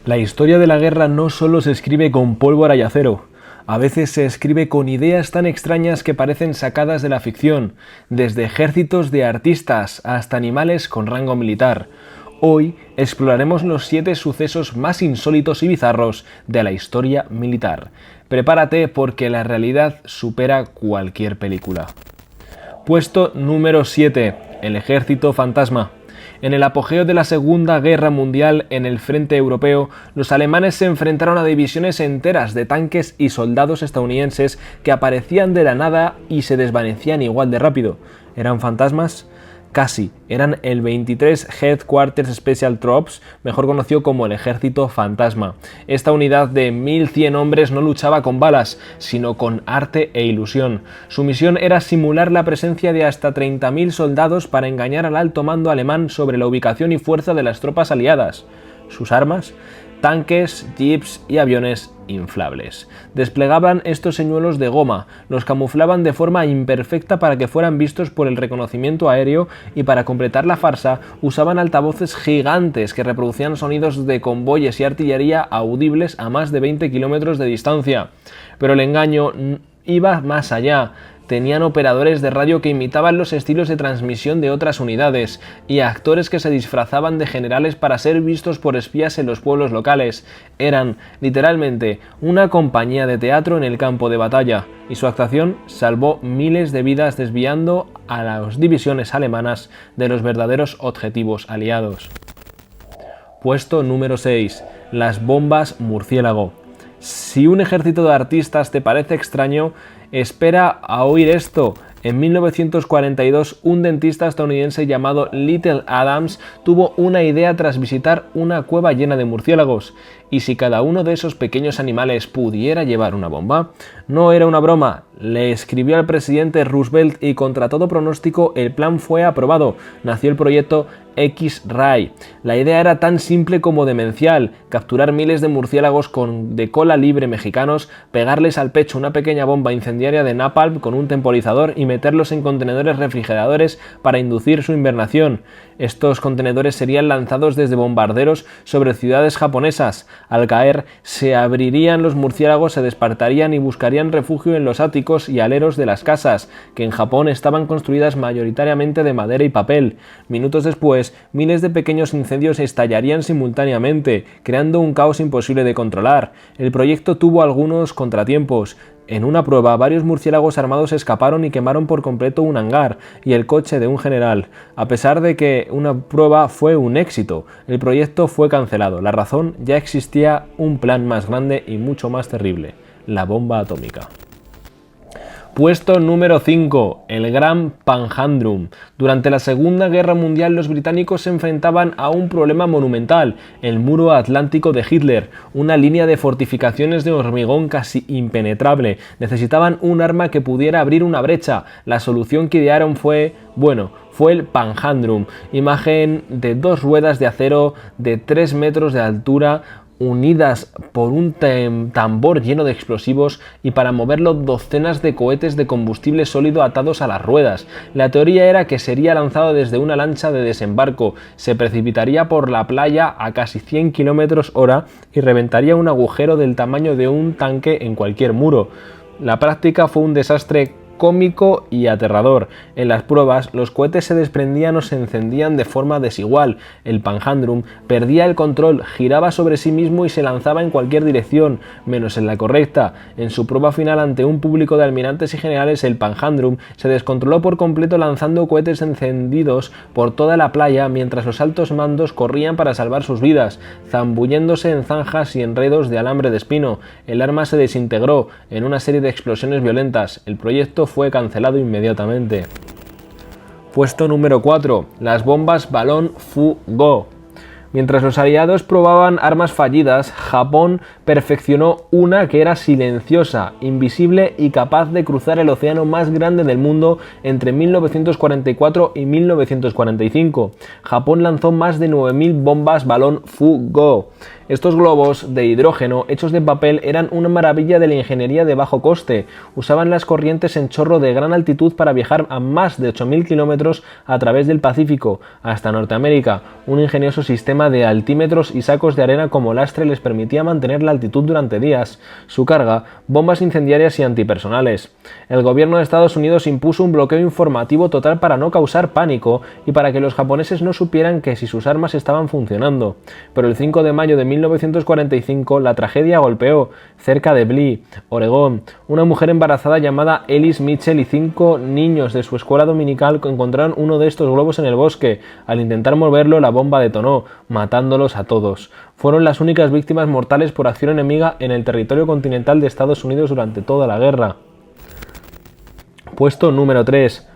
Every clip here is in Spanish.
La historia de la guerra no solo se escribe con pólvora y acero, a veces se escribe con ideas tan extrañas que parecen sacadas de la ficción, desde ejércitos de artistas hasta animales con rango militar. Hoy exploraremos los 7 sucesos más insólitos y bizarros de la historia militar. Prepárate porque la realidad supera cualquier película. Puesto número 7. El ejército fantasma. En el apogeo de la Segunda Guerra Mundial en el frente europeo, los alemanes se enfrentaron a divisiones enteras de tanques y soldados estadounidenses que aparecían de la nada y se desvanecían igual de rápido. ¿Eran fantasmas? Casi, eran el 23 Headquarters Special Troops, mejor conocido como el Ejército Fantasma. Esta unidad de 1100 hombres no luchaba con balas, sino con arte e ilusión. Su misión era simular la presencia de hasta 30.000 soldados para engañar al alto mando alemán sobre la ubicación y fuerza de las tropas aliadas. ¿Sus armas? Tanques, jeeps y aviones inflables. Desplegaban estos señuelos de goma, los camuflaban de forma imperfecta para que fueran vistos por el reconocimiento aéreo y para completar la farsa usaban altavoces gigantes que reproducían sonidos de convoyes y artillería audibles a más de 20 kilómetros de distancia. Pero el engaño iba más allá. Tenían operadores de radio que imitaban los estilos de transmisión de otras unidades y actores que se disfrazaban de generales para ser vistos por espías en los pueblos locales. Eran, literalmente, una compañía de teatro en el campo de batalla, y su actuación salvó miles de vidas desviando a las divisiones alemanas de los verdaderos objetivos aliados. Puesto número 6. Las bombas murciélago. Si un ejército de artistas te parece extraño, espera a oír esto. En 1942, un dentista estadounidense llamado Little Adams tuvo una idea tras visitar una cueva llena de murciélagos. ¿Y si cada uno de esos pequeños animales pudiera llevar una bomba? No era una broma. Le escribió al presidente Roosevelt y contra todo pronóstico el plan fue aprobado. Nació el proyecto X-Ray. La idea era tan simple como demencial: capturar miles de murciélagos de cola libre mexicanos, pegarles al pecho una pequeña bomba incendiaria de napalm con un temporizador y meterlos en contenedores refrigeradores para inducir su invernación. Estos contenedores serían lanzados desde bombarderos sobre ciudades japonesas. Al caer, se abrirían los murciélagos, se despertarían y buscarían refugio en los áticos y aleros de las casas, que en Japón estaban construidas mayoritariamente de madera y papel. Minutos después, miles de pequeños incendios estallarían simultáneamente, creando un caos imposible de controlar. El proyecto tuvo algunos contratiempos. En una prueba, varios murciélagos armados escaparon y quemaron por completo un hangar y el coche de un general. A pesar de que una prueba fue un éxito, el proyecto fue cancelado. La razón: ya existía un plan más grande y mucho más terrible: la bomba atómica. Puesto número 5. El Gran Panjandrum. Durante la Segunda Guerra Mundial los británicos se enfrentaban a un problema monumental: el muro atlántico de Hitler, una línea de fortificaciones de hormigón casi impenetrable. Necesitaban un arma que pudiera abrir una brecha. La solución que idearon fue el Panjandrum, imagen de 2 ruedas de acero de 3 metros de altura, unidas por un tambor lleno de explosivos y para moverlo docenas de cohetes de combustible sólido atados a las ruedas. La teoría era que sería lanzado desde una lancha de desembarco, se precipitaría por la playa a casi 100 km/h y reventaría un agujero del tamaño de un tanque en cualquier muro. La práctica fue un desastre cómico y aterrador. En las pruebas, los cohetes se desprendían o se encendían de forma desigual. El Panjandrum perdía el control, giraba sobre sí mismo y se lanzaba en cualquier dirección, menos en la correcta. En su prueba final ante un público de almirantes y generales, el Panjandrum se descontroló por completo, lanzando cohetes encendidos por toda la playa mientras los altos mandos corrían para salvar sus vidas, zambulléndose en zanjas y enredos de alambre de espino. El arma se desintegró en una serie de explosiones violentas. El proyecto fue cancelado inmediatamente. Puesto número 4. Las bombas balón Fu-Go. Mientras los aliados probaban armas fallidas, Japón perfeccionó una que era silenciosa, invisible y capaz de cruzar el océano más grande del mundo entre 1944 y 1945. Japón lanzó más de 9.000 bombas balón Fu-Go. Estos globos de hidrógeno hechos de papel eran una maravilla de la ingeniería de bajo coste. Usaban las corrientes en chorro de gran altitud para viajar a más de 8.000 kilómetros a través del Pacífico hasta Norteamérica. Un ingenioso sistema de altímetros y sacos de arena como lastre les permitía mantener la altitud durante días. Su carga, bombas incendiarias y antipersonales. El gobierno de Estados Unidos impuso un bloqueo informativo total para no causar pánico y para que los japoneses no supieran que si sus armas estaban funcionando. Pero el 5 de mayo de 1945 la tragedia golpeó. Cerca de Blee, Oregón, una mujer embarazada llamada Ellis Mitchell y 5 niños de su escuela dominical encontraron uno de estos globos en el bosque. Al intentar moverlo, la bomba detonó, matándolos a todos. Fueron las únicas víctimas mortales por acción enemiga en el territorio continental de Estados Unidos durante toda la guerra. Puesto número 3.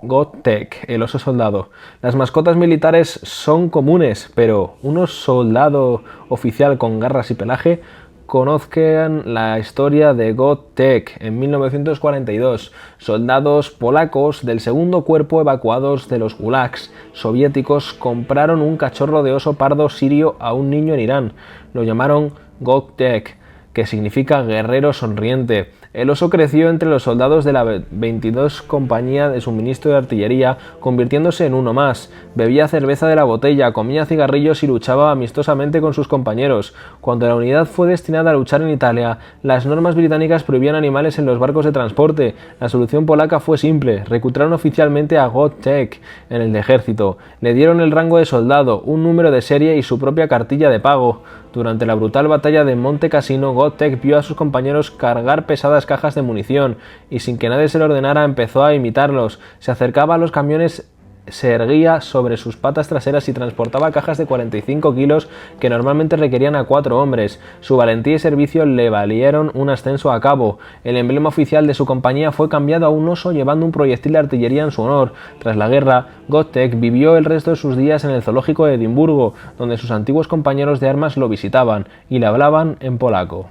Gotek, el oso soldado. Las mascotas militares son comunes, pero ¿un soldado oficial con garras y pelaje? Conozcan la historia de Gotek. En 1942, soldados polacos del segundo cuerpo evacuados de los gulags soviéticos compraron un cachorro de oso pardo sirio a un niño en Irán. Lo llamaron Gotek, que significa guerrero sonriente. El oso creció entre los soldados de la 22 Compañía de Suministro de Artillería, convirtiéndose en uno más. Bebía cerveza de la botella, comía cigarrillos y luchaba amistosamente con sus compañeros. Cuando la unidad fue destinada a luchar en Italia, las normas británicas prohibían animales en los barcos de transporte. La solución polaca fue simple: reclutaron oficialmente a Gotek en el ejército. Le dieron el rango de soldado, un número de serie y su propia cartilla de pago. Durante la brutal batalla de Monte Cassino, Gotek vio a sus compañeros cargar pesadas cajas de munición y sin que nadie se lo ordenara empezó a imitarlos. Se acercaba a los camiones, se erguía sobre sus patas traseras y transportaba cajas de 45 kilos que normalmente requerían a 4 hombres. Su valentía y servicio le valieron un ascenso a cabo. El emblema oficial de su compañía fue cambiado a un oso llevando un proyectil de artillería en su honor. Tras la guerra, Gotek vivió el resto de sus días en el zoológico de Edimburgo, donde sus antiguos compañeros de armas lo visitaban y le hablaban en polaco.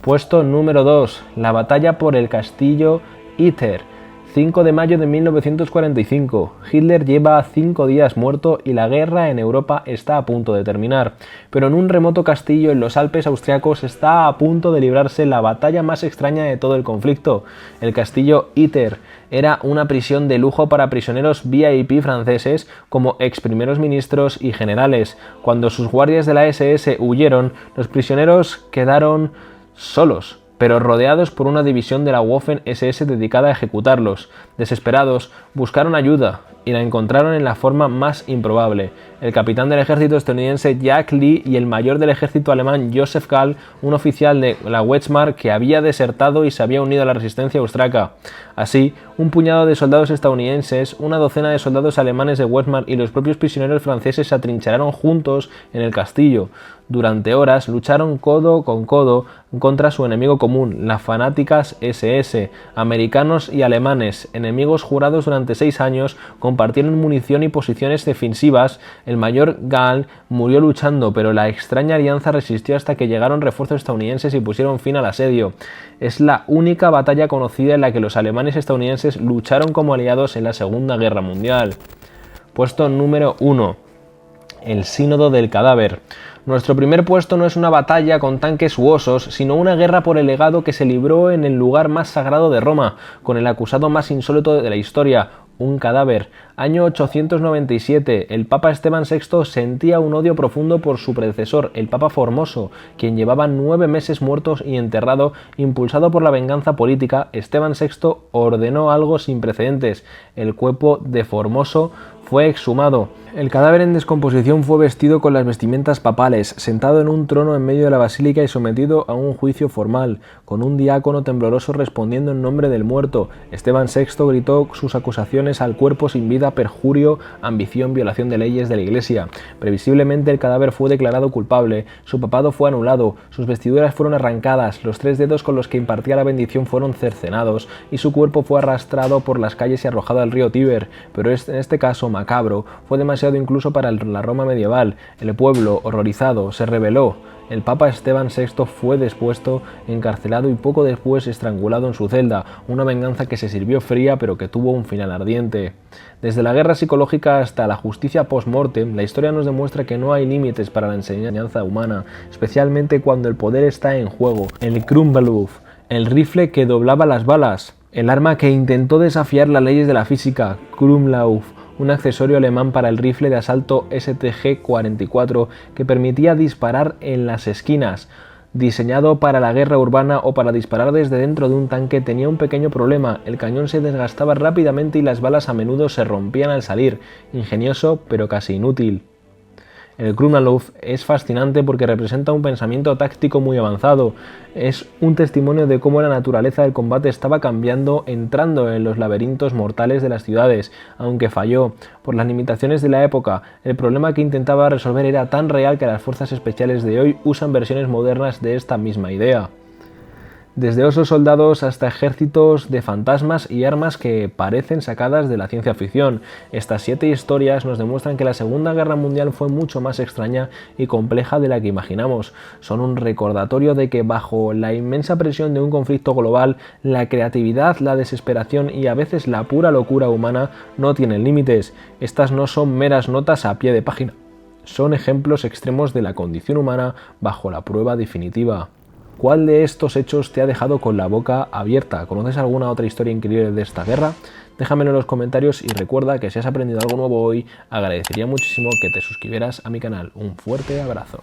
Puesto número 2. La batalla por el castillo Iter. 5 de mayo de 1945. Hitler lleva 5 días muerto y la guerra en Europa está a punto de terminar. Pero en un remoto castillo en los Alpes austriacos está a punto de librarse la batalla más extraña de todo el conflicto. El castillo Iter era una prisión de lujo para prisioneros VIP franceses como ex primeros ministros y generales. Cuando sus guardias de la SS huyeron, los prisioneros quedaron solos, pero rodeados por una división de la Waffen-SS dedicada a ejecutarlos. Desesperados, buscaron ayuda y la encontraron en la forma más improbable. El capitán del ejército estadounidense Jack Lee y el mayor del ejército alemán Joseph Gall, un oficial de la Wehrmacht que había desertado y se había unido a la resistencia austriaca. Así, un puñado de soldados estadounidenses, una docena de soldados alemanes de Wehrmacht y los propios prisioneros franceses se atrincheraron juntos en el castillo. Durante horas lucharon codo con codo contra su enemigo común, las fanáticas SS. Americanos y alemanes, enemigos jurados durante 6 años, compartieron munición y posiciones defensivas. El mayor Gall murió luchando, pero la extraña alianza resistió hasta que llegaron refuerzos estadounidenses y pusieron fin al asedio. Es la única batalla conocida en la que los alemanes y estadounidenses lucharon como aliados en la Segunda Guerra Mundial. Puesto número 1. El Sínodo del Cadáver. Nuestro primer puesto no es una batalla con tanques u osos, sino una guerra por el legado que se libró en el lugar más sagrado de Roma, con el acusado más insólito de la historia, un cadáver. Año 897, el Papa Esteban VI sentía un odio profundo por su predecesor, el Papa Formoso, quien llevaba 9 meses muertos y enterrado. Impulsado por la venganza política, Esteban VI ordenó algo sin precedentes. El cuerpo de Formoso fue exhumado. El cadáver en descomposición fue vestido con las vestimentas papales, sentado en un trono en medio de la basílica y sometido a un juicio formal, con un diácono tembloroso respondiendo en nombre del muerto. Esteban VI gritó sus acusaciones al cuerpo sin vida: perjurio, ambición, violación de leyes de la Iglesia. Previsiblemente el cadáver fue declarado culpable, su papado fue anulado, sus vestiduras fueron arrancadas, los 3 dedos con los que impartía la bendición fueron cercenados y su cuerpo fue arrastrado por las calles y arrojado al río Tíber. Pero en este caso macabro fue demasiado incluso para la Roma medieval. El pueblo, horrorizado, se rebeló. El Papa Esteban VI fue depuesto, encarcelado y poco después estrangulado en su celda, una venganza que se sirvió fría pero que tuvo un final ardiente. Desde la guerra psicológica hasta la justicia post-mortem, la historia nos demuestra que no hay límites para la enseñanza humana, especialmente cuando el poder está en juego. El Krumboltf, el rifle que doblaba las balas, el arma que intentó desafiar las leyes de la física, Krumlauf, un accesorio alemán para el rifle de asalto STG-44 que permitía disparar en las esquinas. Diseñado para la guerra urbana o para disparar desde dentro de un tanque, tenía un pequeño problema: el cañón se desgastaba rápidamente y las balas a menudo se rompían al salir. Ingenioso, pero casi inútil. El Krumboltf es fascinante porque representa un pensamiento táctico muy avanzado. Es un testimonio de cómo la naturaleza del combate estaba cambiando, entrando en los laberintos mortales de las ciudades. Aunque falló por las limitaciones de la época, el problema que intentaba resolver era tan real que las fuerzas especiales de hoy usan versiones modernas de esta misma idea. Desde osos soldados hasta ejércitos de fantasmas y armas que parecen sacadas de la ciencia ficción. Estas 7 historias nos demuestran que la Segunda Guerra Mundial fue mucho más extraña y compleja de la que imaginamos. Son un recordatorio de que bajo la inmensa presión de un conflicto global, la creatividad, la desesperación y a veces la pura locura humana no tienen límites. Estas no son meras notas a pie de página. Son ejemplos extremos de la condición humana bajo la prueba definitiva. ¿Cuál de estos hechos te ha dejado con la boca abierta? ¿Conoces alguna otra historia increíble de esta guerra? Déjamelo en los comentarios y recuerda que si has aprendido algo nuevo hoy, agradecería muchísimo que te suscribieras a mi canal. Un fuerte abrazo.